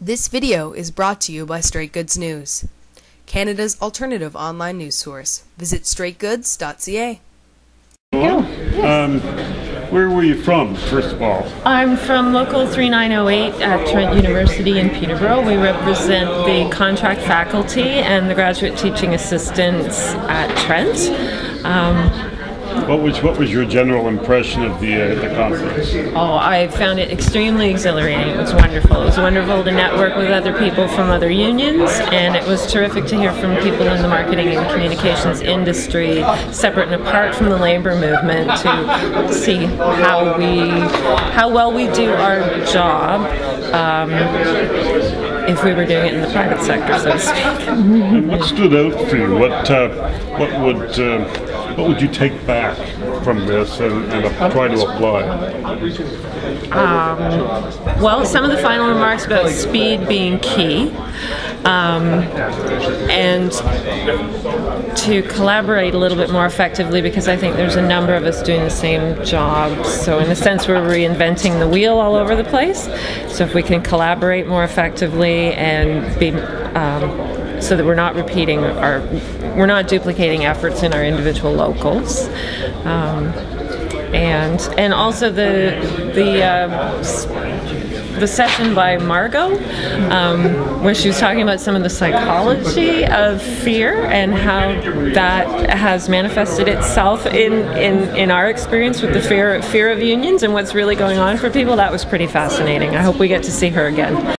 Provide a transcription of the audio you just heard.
This video is brought to you by Straight Goods News, Canada's alternative online news source. Visit straightgoods.ca. Where were you from, first of all? I'm from Local 3908 at Trent University in Peterborough. We represent the contract faculty and the graduate teaching assistants at Trent. What was your general impression of the conference? Oh, I found it extremely exhilarating. It was wonderful. It was wonderful to network with other people from other unions, and it was terrific to hear from people in the marketing and communications industry, separate and apart from the labor movement, to see how well we do our job. If we were doing it in the private sector, so to speak. And what stood out for you? What would you take back from this and try to apply? Well, some of the final remarks about speed being key, and to collaborate a little bit more effectively, because I think there's a number of us doing the same job. So in a sense, we're reinventing the wheel all over the place. So if we can collaborate more effectively and be so that we're not duplicating efforts in our individual locals, and also the session by Margot, where she was talking about some of the psychology of fear and how that has manifested itself in our experience with the fear of unions and what's really going on for people. That was pretty fascinating. I hope we get to see her again.